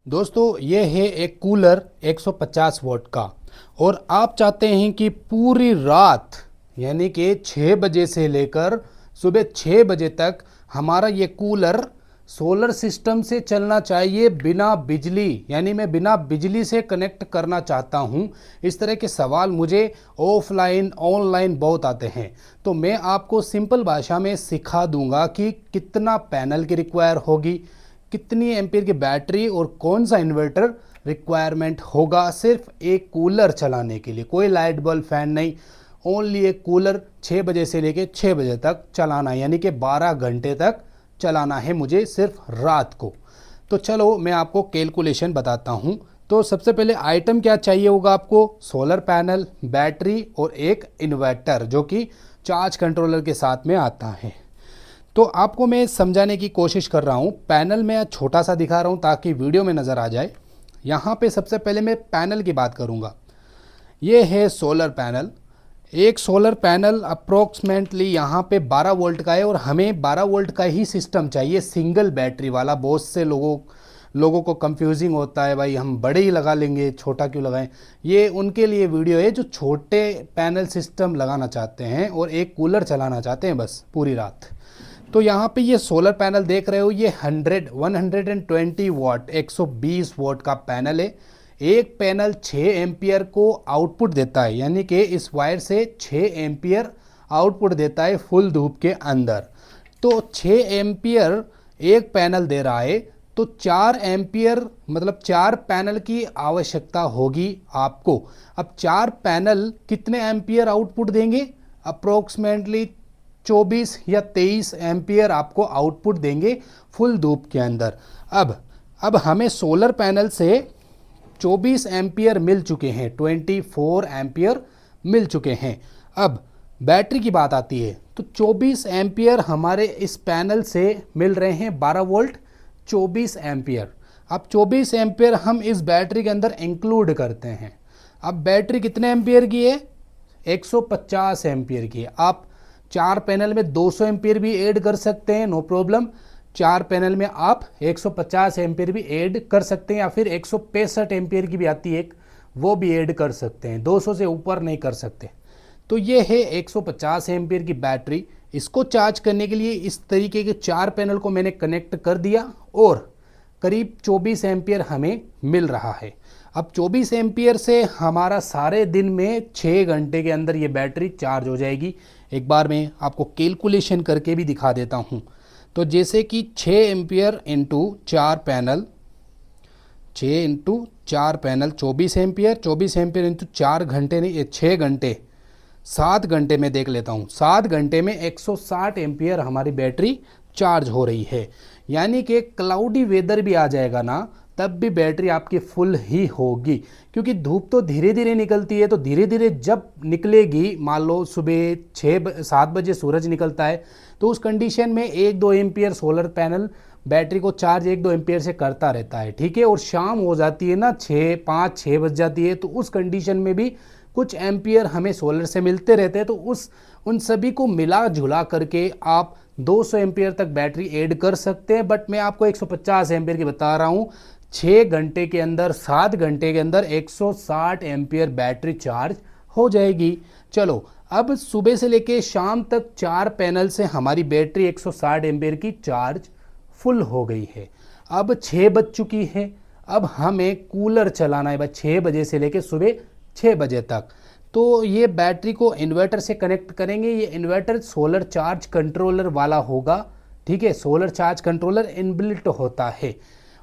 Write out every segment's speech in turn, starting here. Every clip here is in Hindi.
दोस्तों ये है एक कूलर 150 वॉट का। और आप चाहते हैं कि पूरी रात यानी कि 6 बजे से लेकर सुबह 6 बजे तक हमारा ये कूलर सोलर सिस्टम से चलना चाहिए बिना बिजली, यानी मैं बिना बिजली से कनेक्ट करना चाहता हूँ। इस तरह के सवाल मुझे ऑफलाइन ऑनलाइन बहुत आते हैं, तो मैं आपको सिंपल भाषा में सिखा दूंगा कि कितना पैनल की रिक्वायर होगी, कितनी एम्पीयर की बैटरी और कौन सा इन्वर्टर रिक्वायरमेंट होगा सिर्फ एक कूलर चलाने के लिए। कोई लाइट बल्ब फैन नहीं, ओनली एक कूलर 6 बजे से लेके 6 बजे तक चलाना है, यानी कि 12 घंटे तक चलाना है मुझे सिर्फ रात को। तो चलो मैं आपको कैलकुलेशन बताता हूँ। तो सबसे पहले आइटम क्या चाहिए होगा आपको, सोलर पैनल, बैटरी और एक इन्वर्टर जो कि चार्ज कंट्रोलर के साथ में आता है। तो आपको मैं समझाने की कोशिश कर रहा हूँ। पैनल में छोटा सा दिखा रहा हूँ ताकि वीडियो में नज़र आ जाए। यहाँ पे सबसे पहले मैं पैनल की बात करूँगा। ये है सोलर पैनल। एक सोलर पैनल अप्रोक्सीमेटली यहाँ पे 12 वोल्ट का है और हमें 12 वोल्ट का ही सिस्टम चाहिए, सिंगल बैटरी वाला। बहुत से लोगों को कंफ्यूजिंग होता है, भाई हम बड़े ही लगा लेंगे, छोटा क्यों लगाएं। ये उनके लिए वीडियो है जो छोटे पैनल सिस्टम लगाना चाहते हैं और एक कूलर चलाना चाहते हैं बस पूरी रात। तो यहाँ पे ये सोलर पैनल देख रहे हो, ये 120 वाट 120 वाट का पैनल है। एक पैनल 6 एम्पियर को आउटपुट देता है, यानी कि इस वायर से 6 एम्पियर आउटपुट देता है फुल धूप के अंदर। तो 6 एम्पियर एक पैनल दे रहा है, तो 4 एम्पियर मतलब 4 पैनल की आवश्यकता होगी आपको। अब 4 पैनल कितने एम्पियर आउटपुट देंगे, अप्रोक्सीमेटली 24 या 23 एम्पियर आपको आउटपुट देंगे फुल धूप के अंदर। अब हमें सोलर पैनल से 24 एम्पियर मिल चुके हैं, 24 एम्पियर मिल चुके हैं। अब बैटरी की बात आती है, तो 24 एम्पियर हमारे इस पैनल से मिल रहे हैं, 12 वोल्ट 24 एम्पियर। अब 24 एम्पियर हम इस बैटरी के अंदर इंक्लूड करते हैं। अब बैटरी कितने एम्पियर की है, 150 एम्पियर की है। आप 4 पैनल में 200 एम्पियर भी ऐड कर सकते हैं, नो प्रॉब्लम। 4 पैनल में आप 150 एम्पियर भी ऐड कर सकते हैं, या फिर 165 एम्पियर की भी आती है एक, वो भी ऐड कर सकते हैं, 200 से ऊपर नहीं कर सकते। तो ये है 150 एम्पियर की बैटरी। इसको चार्ज करने के लिए इस तरीके के 4 पैनल को मैंने कनेक्ट कर दिया और करीब 24 एम्पियर हमें मिल रहा है। अब 24 एम्पियर से हमारा सारे दिन में 6 घंटे के अंदर ये बैटरी चार्ज हो जाएगी। एक बार मैं आपको कैलकुलेशन करके भी दिखा देता हूँ। तो जैसे कि 6 ampere into 4 panel, 6 into 4 panel 24 ampere, 24 ampere into 4 घंटे नहीं, 6 घंटे, 7 घंटे में देख लेता हूँ। 7 घंटे में 160 एम्पियर हमारी बैटरी चार्ज हो रही है। यानी कि क्लाउडी वेदर भी आ जाएगा ना, तब भी बैटरी आपकी फुल ही होगी, क्योंकि धूप तो धीरे धीरे निकलती है। तो धीरे धीरे जब निकलेगी, मान लो सुबह 6-7 बजे सूरज निकलता है, तो उस कंडीशन में 1-2 एम्पियर सोलर पैनल बैटरी को चार्ज 1-2 एम्पियर से करता रहता है, ठीक है। और शाम हो जाती है ना, 5-6 बज जाती है, तो उस कंडीशन में भी कुछ एम्पियर हमें सोलर से मिलते रहते हैं। तो उन सभी को मिला जुला करके आप 200 एम्पियर तक बैटरी ऐड कर सकते हैं। बट मैं आपको 150 एम्पियर की बता रहा हूँ। 6 घंटे के अंदर, 7 घंटे के अंदर 160 एम्पियर बैटरी चार्ज हो जाएगी। चलो, अब सुबह से लेके शाम तक 4 पैनल से हमारी बैटरी 160 एम्पियर की चार्ज फुल हो गई है। अब 6 बज चुकी है, अब हमें कूलर चलाना है भाई 6 बजे से लेके सुबह 6 बजे तक। तो ये बैटरी को इन्वर्टर से कनेक्ट करेंगे। ये इन्वर्टर सोलर चार्ज कंट्रोलर वाला होगा, ठीक है। सोलर चार्ज कंट्रोलर इनबिल्ट होता है,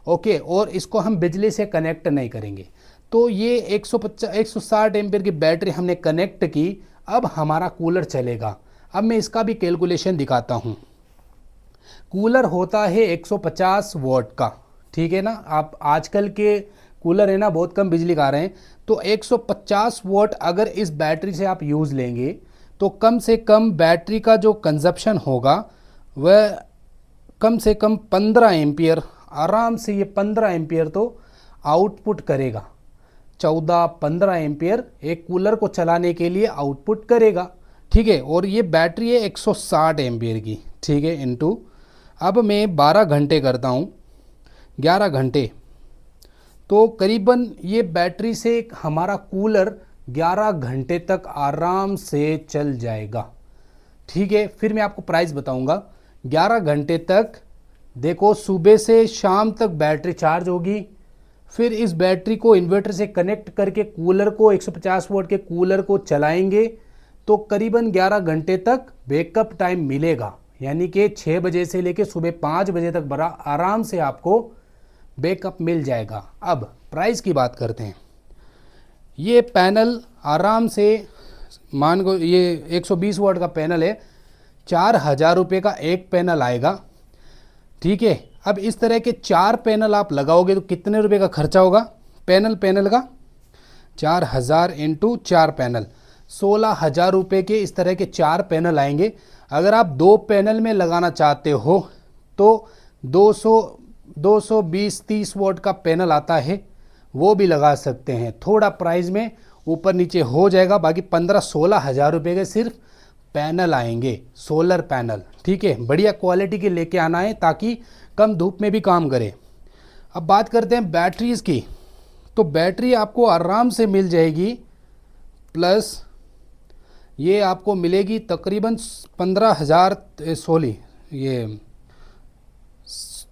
ओके। और इसको हम बिजली से कनेक्ट नहीं करेंगे। तो ये 160 एम्पियर की बैटरी हमने कनेक्ट की। अब हमारा कूलर चलेगा। अब मैं इसका भी कैलकुलेशन दिखाता हूँ। कूलर होता है 150 वॉट का, ठीक है ना। आप आजकल के कूलर है ना बहुत कम बिजली खा रहे हैं। तो 150 वॉट अगर इस बैटरी से आप यूज़ लेंगे, तो कम से कम बैटरी का जो कंजप्शन होगा वह कम से कम 15 एम्पियर, आराम से ये 15 एम्पियर तो आउटपुट करेगा। 14-15 एम्पियर एक कूलर को चलाने के लिए आउटपुट करेगा, ठीक है। और ये बैटरी है 160 एम्पियर की, ठीक है, इंटू अब मैं 12 घंटे करता हूँ, 11 घंटे तो करीबन ये बैटरी से हमारा कूलर 11 घंटे तक आराम से चल जाएगा। ठीक है, फिर मैं आपको प्राइस बताऊंगा। 11 घंटे तक देखो, सुबह से शाम तक बैटरी चार्ज होगी। फिर इस बैटरी को इन्वर्टर से कनेक्ट करके कूलर को 150 वोल्ट के कूलर को चलाएंगे तो करीबन 11 घंटे तक बैकअप टाइम मिलेगा। यानी कि 6 बजे से लेकर सुबह 5 बजे तक बड़ा आराम से आपको बैकअप मिल जाएगा। अब प्राइस की बात करते हैं। ये पैनल आराम से मान को ये 120 वाट का पैनल है, 4000 रुपये का एक पैनल आएगा। ठीक है, अब इस तरह के 4 पैनल आप लगाओगे तो कितने रुपए का खर्चा होगा? पैनल का 4000 इंटू 4 पैनल, 16,000 रुपये के इस तरह के 4 पैनल आएंगे। अगर आप 2 पैनल में लगाना चाहते हो तो 220-30 वाट का पैनल आता है, वो भी लगा सकते हैं। थोड़ा प्राइस में ऊपर नीचे हो जाएगा, बाकी 15-16,000 रुपये के सिर्फ पैनल आएंगे, सोलर पैनल। ठीक है, बढ़िया क्वालिटी के लेके आना है ताकि कम धूप में भी काम करे। अब बात करते हैं बैटरीज की। तो बैटरी आपको आराम से मिल जाएगी, प्लस ये आपको मिलेगी तकरीबन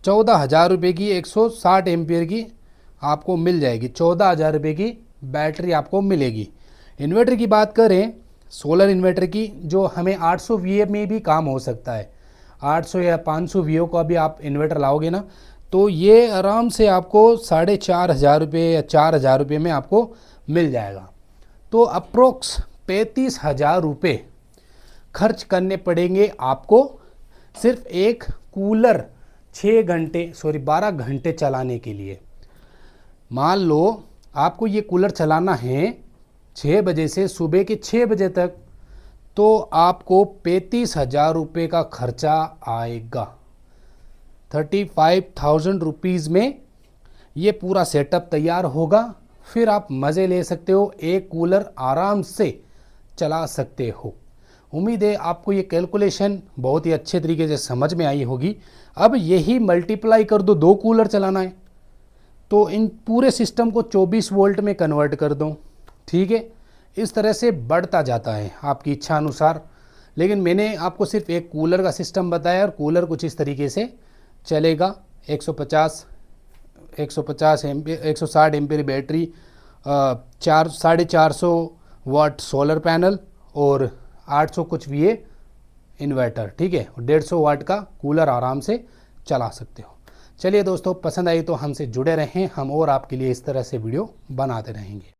14,000 रुपये की 160 एम्पियर की आपको मिल जाएगी। 14,000 रुपये की बैटरी आपको मिलेगी। इन्वर्टर की बात करें, सोलर इन्वर्टर की, जो हमें 800 वी में भी काम हो सकता है। 800 या 500 वी का भी आप इन्वर्टर लाओगे ना, तो ये आराम से आपको 4,500 रुपये या 4,000 रुपये में आपको मिल जाएगा। तो अप्रोक्स 35,000 रुपये खर्च करने पड़ेंगे आपको सिर्फ एक कूलर 12 घंटे चलाने के लिए। मान लो आपको ये कूलर चलाना है 6 बजे से सुबह के 6 बजे तक, तो आपको 35,000 रुपये का खर्चा आएगा। 35,000 रुपीज़ में ये पूरा सेटअप तैयार होगा। फिर आप मज़े ले सकते हो, एक कूलर आराम से चला सकते हो। उम्मीद है आपको ये कैलकुलेशन बहुत ही अच्छे तरीके से समझ में आई होगी। अब यही मल्टीप्लाई कर दो, 2 कूलर चलाना है तो इन पूरे सिस्टम को 24 वोल्ट में कन्वर्ट कर दो। ठीक है, इस तरह से बढ़ता जाता है आपकी इच्छा अनुसार। लेकिन मैंने आपको सिर्फ एक कूलर का सिस्टम बताया और कूलर कुछ इस तरीके से चलेगा। 150 ampere 160 ampere battery, 450 watt solar panel और 800 कुछ वी इन्वर्टर। ठीक है, 150 वाट का कूलर आराम से चला सकते हो। चलिए दोस्तों, पसंद आई तो हमसे जुड़े रहें, हम और आपके लिए इस तरह से वीडियो बनाते रहेंगे।